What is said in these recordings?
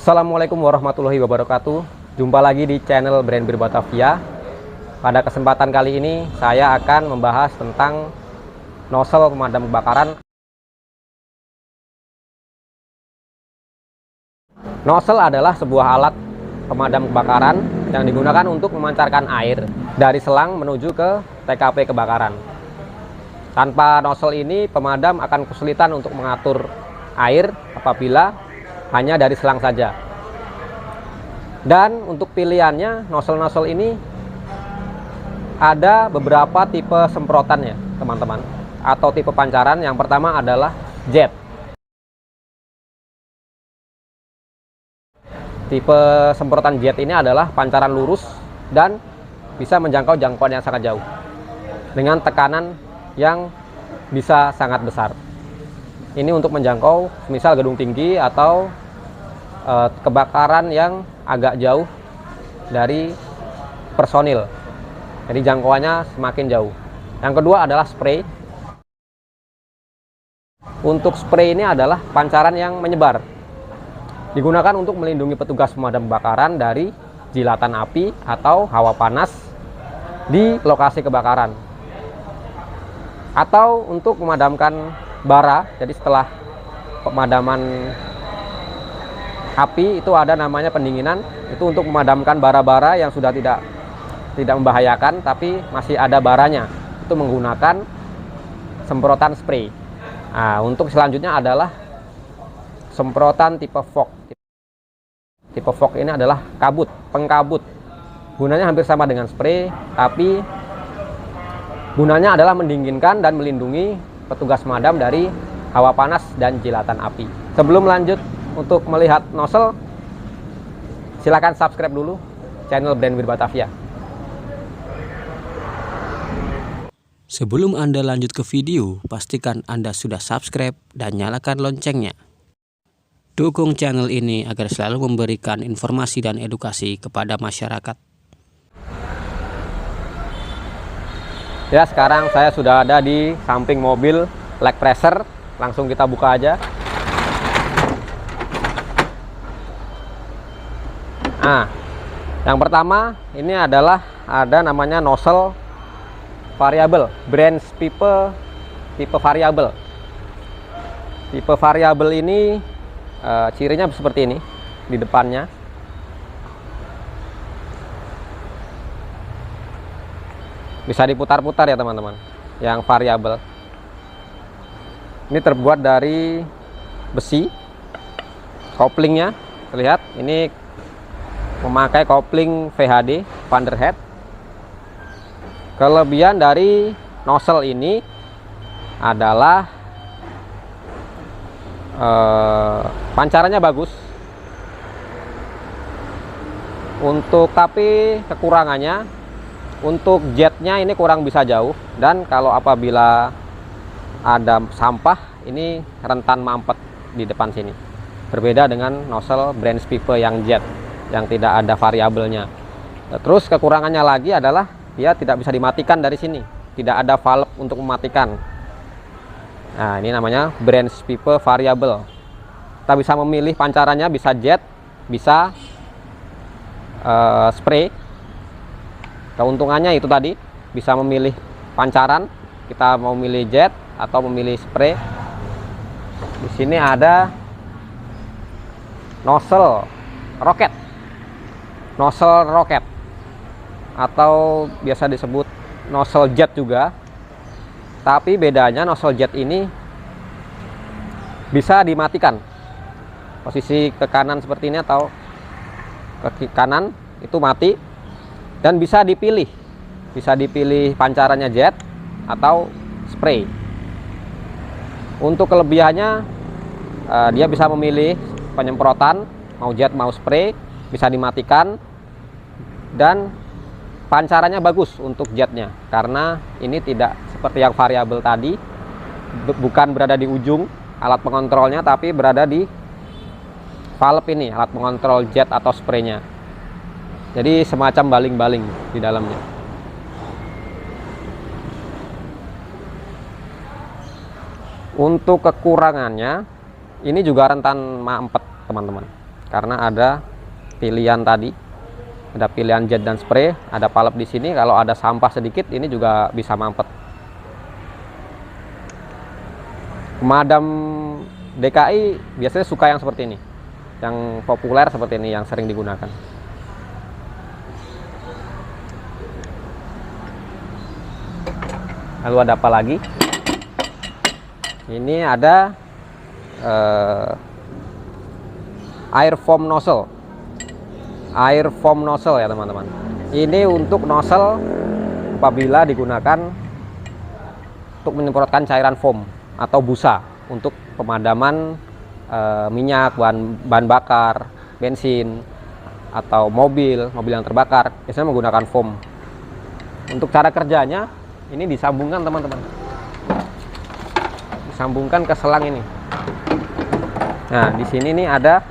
Assalamualaikum warahmatullahi wabarakatuh. Jumpa lagi di channel Brand Bir Batavia. Pada kesempatan kali ini saya akan membahas tentang nozzle pemadam kebakaran. Nozzle adalah sebuah alat pemadam kebakaran yang digunakan untuk memancarkan air dari selang menuju ke TKP kebakaran. Tanpa nozzle ini, pemadam akan kesulitan untuk mengatur air apabila hanya dari selang saja. Dan untuk pilihannya, nozzle-nozzle ini ada beberapa tipe semprotan ya teman-teman, atau tipe pancaran. Yang pertama adalah jet. Tipe semprotan jet ini adalah pancaran lurus dan bisa menjangkau jangkauan yang sangat jauh dengan tekanan yang bisa sangat besar. Ini untuk menjangkau misal gedung tinggi atau kebakaran yang agak jauh dari personil. Jadi jangkauannya semakin jauh. Yang kedua adalah spray. Untuk spray ini adalah pancaran yang menyebar. Digunakan untuk melindungi petugas pemadam kebakaran dari jilatan api atau hawa panas di lokasi kebakaran. Atau untuk memadamkan bara. Jadi setelah pemadaman api itu ada namanya pendinginan, itu untuk memadamkan bara-bara yang sudah tidak membahayakan tapi masih ada baranya, itu menggunakan semprotan spray. Nah, untuk selanjutnya adalah semprotan tipe fog. Tipe fog ini adalah kabut, pengkabut. Gunanya hampir sama dengan spray, tapi gunanya adalah mendinginkan dan melindungi petugas pemadam dari hawa panas dan jilatan api. Sebelum lanjut untuk melihat nozzle, silakan subscribe dulu channel Brand Bir Batavia. Sebelum Anda lanjut ke video, pastikan Anda sudah subscribe dan nyalakan loncengnya. Dukung channel ini agar selalu memberikan informasi dan edukasi kepada masyarakat. Ya, sekarang saya sudah ada di samping mobil leg pressure. Langsung kita buka aja. Nah, yang pertama ini adalah ada namanya nozzle variabel, branch tipe variabel. Tipe variabel ini cirinya seperti ini di depannya. Bisa diputar-putar ya teman-teman. Yang variabel ini terbuat dari besi. Koplingnya terlihat ini memakai kopling VHD Vanderhead. Kelebihan dari nozzle ini adalah pancarannya bagus. Tapi kekurangannya untuk jetnya ini kurang bisa jauh, dan kalau apabila ada sampah ini rentan mampet di depan sini. Berbeda dengan nozzle branch pipe yang jet yang tidak ada variabelnya. Terus kekurangannya lagi adalah dia tidak bisa dimatikan dari sini, tidak ada valve untuk mematikan. Nah, ini namanya branch pipe variabel. Kita bisa memilih pancarannya, bisa jet, bisa spray. Keuntungannya itu tadi, bisa memilih pancaran, kita mau memilih jet atau memilih spray. Di sini ada nozzle roket. Nozzle roket atau biasa disebut nozzle jet juga. Tapi bedanya nozzle jet ini bisa dimatikan. Posisi ke kanan seperti ini atau ke kanan itu mati, dan bisa dipilih. Bisa dipilih pancarannya jet atau spray. Untuk kelebihannya dia bisa memilih penyemprotan mau jet mau spray, bisa dimatikan. Dan pancarannya bagus untuk jetnya, karena ini tidak seperti yang variabel tadi, bukan berada di ujung alat pengontrolnya, tapi berada di valve ini, alat pengontrol jet atau spraynya. Jadi semacam baling-baling di dalamnya. Untuk kekurangannya, ini juga rentan mampet teman-teman. karena ada pilihan tadi, ada pilihan jet dan spray, ada palep di sini. Kalau ada sampah sedikit ini juga bisa mampet. Pemadam DKI biasanya suka yang seperti ini, yang populer seperti ini, yang sering digunakan. Lalu ada apa lagi? Ini ada air foam nozzle. Air foam nozzle ya teman-teman. Ini untuk nozzle apabila digunakan untuk menyemprotkan cairan foam atau busa untuk pemadaman minyak, bahan bakar, bensin, atau mobil yang terbakar. Biasanya menggunakan foam. Untuk cara kerjanya, ini disambungkan teman-teman. Disambungkan ke selang ini. Nah, di sini nih ada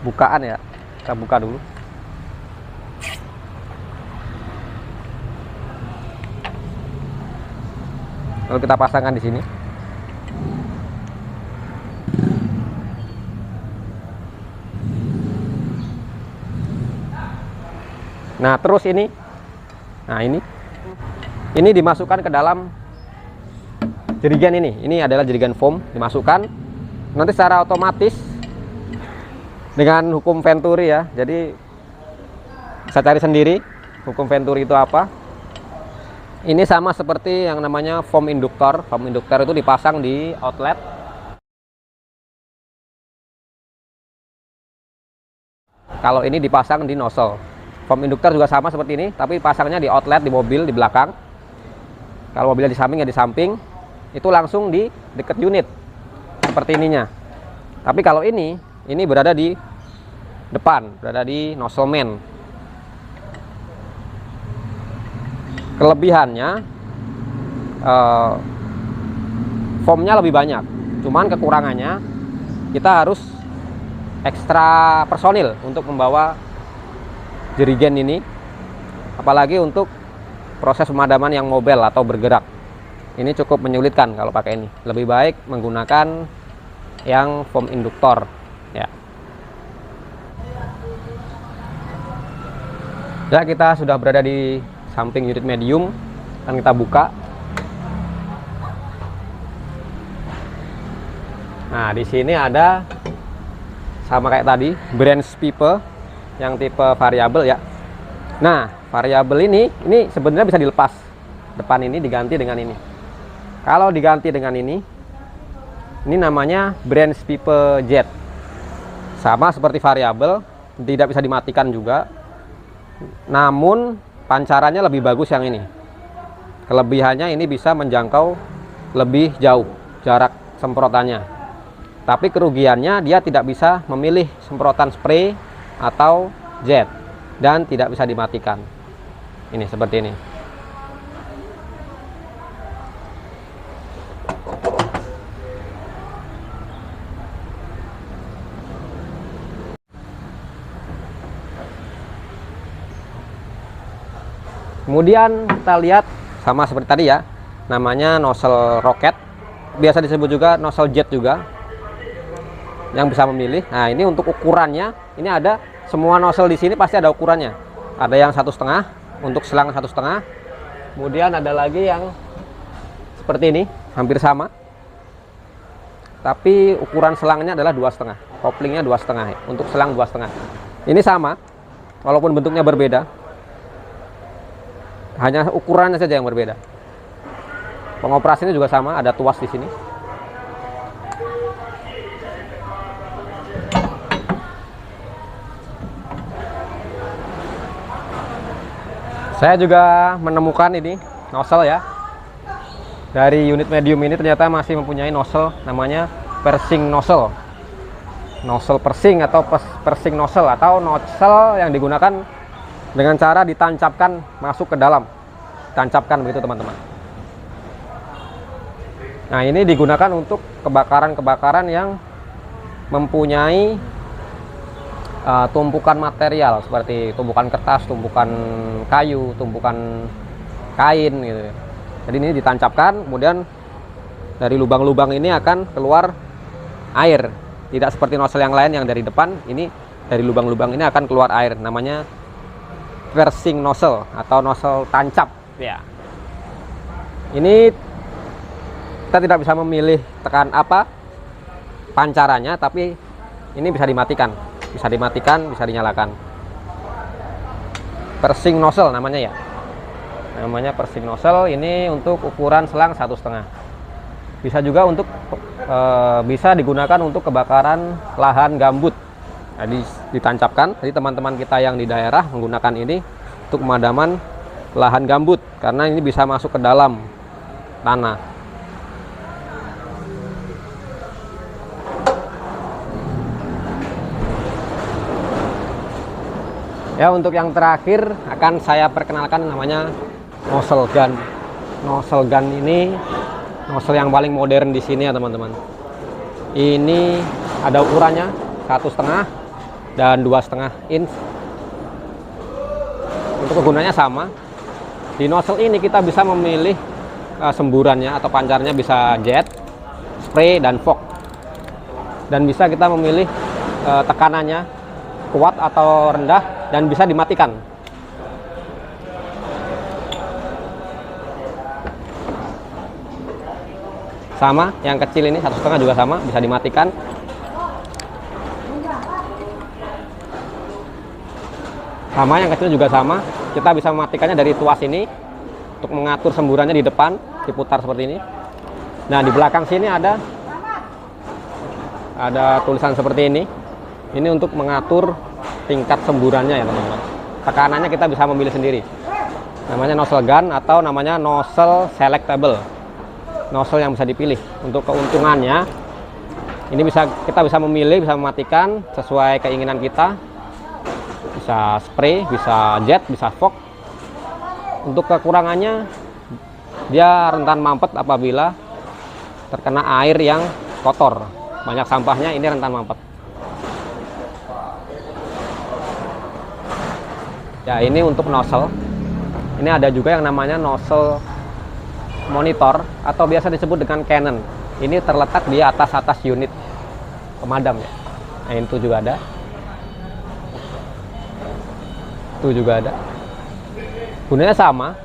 bukaan ya. Kita buka dulu. Lalu kita pasangkan di sini. Nah, terus ini. Nah, ini dimasukkan ke dalam jerigen ini. Ini adalah jerigen foam, dimasukkan. Nanti secara otomatis dengan hukum Venturi ya. Jadi bisa cari sendiri hukum Venturi itu apa. Ini sama seperti yang namanya foam induktor. Foam induktor itu dipasang di outlet. Kalau ini dipasang di nozzle. Foam induktor juga sama seperti ini, tapi pasangnya di outlet, di mobil, di belakang. Kalau mobilnya di samping ya di samping. Itu langsung di dekat unit. Seperti ininya. Tapi kalau ini berada di depan, berada di nozzle main. Kelebihannya foamnya lebih banyak. Cuman kekurangannya kita harus ekstra personil untuk membawa jerigen ini, apalagi untuk proses pemadaman yang mobile atau bergerak. Ini cukup menyulitkan kalau pakai ini. Lebih baik menggunakan yang foam induktor ya. Ya, kita sudah berada di samping unit medium, dan kita buka. Nah, di sini ada sama kayak tadi, branch pipe yang tipe variabel ya. Nah, variabel ini sebenarnya bisa dilepas. Depan ini diganti dengan ini. Kalau diganti dengan ini namanya branch pipe jet. Sama seperti variabel, tidak bisa dimatikan juga. Namun pancarannya lebih bagus yang ini. Kelebihannya ini bisa menjangkau lebih jauh jarak semprotannya. Tapi kerugiannya dia tidak bisa memilih semprotan spray atau jet, dan tidak bisa dimatikan. Ini seperti ini. Kemudian kita lihat sama seperti tadi ya, namanya nozzle roket, biasa disebut juga nozzle jet juga, yang bisa memilih. Nah, ini untuk ukurannya, ini ada semua nozzle di sini pasti ada ukurannya. Ada yang 1,5 untuk selang 1,5. Kemudian ada lagi yang seperti ini, hampir sama. Tapi ukuran selangnya adalah 2,5. Koplingnya 2,5 untuk selang 2,5. Ini sama, walaupun bentuknya berbeda. Hanya ukurannya saja yang berbeda. Pengoperasiannya juga sama, ada tuas di sini. Saya juga menemukan ini nozzle ya. Dari unit medium ini ternyata masih mempunyai nozzle namanya persing nozzle. Nozzle persing atau persing nozzle, atau nozzle yang digunakan dengan cara ditancapkan masuk ke dalam. Tancapkan begitu teman-teman. Nah, ini digunakan untuk kebakaran-kebakaran yang mempunyai tumpukan material seperti tumpukan kertas, tumpukan kayu, tumpukan kain gitu. Jadi ini ditancapkan, kemudian dari lubang-lubang ini akan keluar air. tidak seperti nozzle yang lain yang dari depan. Ini dari lubang-lubang ini akan keluar air, namanya piercing nozzle atau nozzle tancap ya. Ini kita tidak bisa memilih tekan apa pancarannya, tapi ini bisa dimatikan, bisa dinyalakan. Piercing nozzle namanya ya. Namanya piercing nozzle. Ini untuk ukuran selang 1,5. Bisa juga untuk bisa digunakan untuk kebakaran lahan gambut. Jadi ditancapkan. Jadi teman-teman kita yang di daerah menggunakan ini untuk pemadaman lahan gambut, karena ini bisa masuk ke dalam tanah. Ya, untuk yang terakhir akan saya perkenalkan, namanya nozzle gun. Nozzle gun ini nozzle yang paling modern di sini ya teman-teman. Ini ada ukurannya 1,5 dan 2,5 inch. Untuk kegunaannya sama. Di nozzle ini kita bisa memilih semburannya atau pancarnya, bisa jet, spray, dan fog. Dan bisa kita memilih tekanannya kuat atau rendah, dan bisa dimatikan. Sama, yang kecil ini 1,5 juga sama, bisa dimatikan. Sama, yang kecil juga sama. Kita bisa mematikannya dari tuas ini untuk mengatur semburannya di depan, diputar seperti ini. Nah, di belakang sini ada tulisan seperti ini. Ini untuk mengatur tingkat semburannya ya teman-teman. Tekanannya kita bisa memilih sendiri. Namanya nozzle gun atau namanya nozzle selectable. Nozzle yang bisa dipilih. Untuk keuntungannya, ini kita bisa memilih, bisa mematikan sesuai keinginan kita. Bisa spray, bisa jet, bisa fog. Untuk kekurangannya, dia rentan mampet apabila terkena air yang kotor, banyak sampahnya, ini rentan mampet. Ya, ini untuk nozzle. Ini ada juga yang namanya nozzle monitor atau biasa disebut dengan cannon. Ini terletak di atas unit pemadam ya. Nah, itu juga ada. Itu juga ada. Gunanya sama,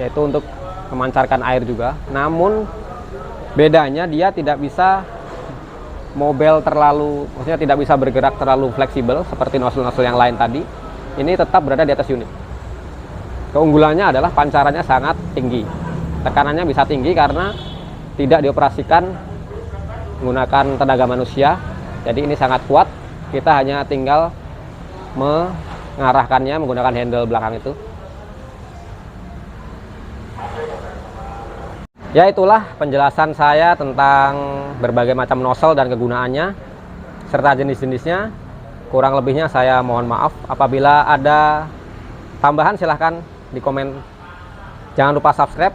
yaitu untuk memancarkan air juga. Namun bedanya dia tidak bisa mobile terlalu, maksudnya tidak bisa bergerak terlalu fleksibel seperti nozzle-nozzle yang lain tadi. Ini tetap berada di atas unit. Keunggulannya adalah pancarannya sangat tinggi. Tekanannya bisa tinggi karena tidak dioperasikan menggunakan tenaga manusia. Jadi ini sangat kuat. Kita hanya tinggal mengarahkannya menggunakan handle belakang itu. Ya, itulah penjelasan saya tentang berbagai macam nozzle dan kegunaannya serta jenis-jenisnya. Kurang lebihnya saya mohon maaf. Apabila ada tambahan silahkan di komen. Jangan lupa subscribe.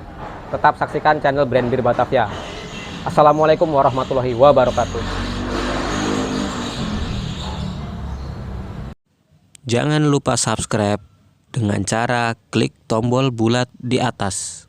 Tetap saksikan channel Brand Beer Batavia. Assalamualaikum warahmatullahi wabarakatuh. Jangan lupa subscribe dengan cara klik tombol bulat di atas.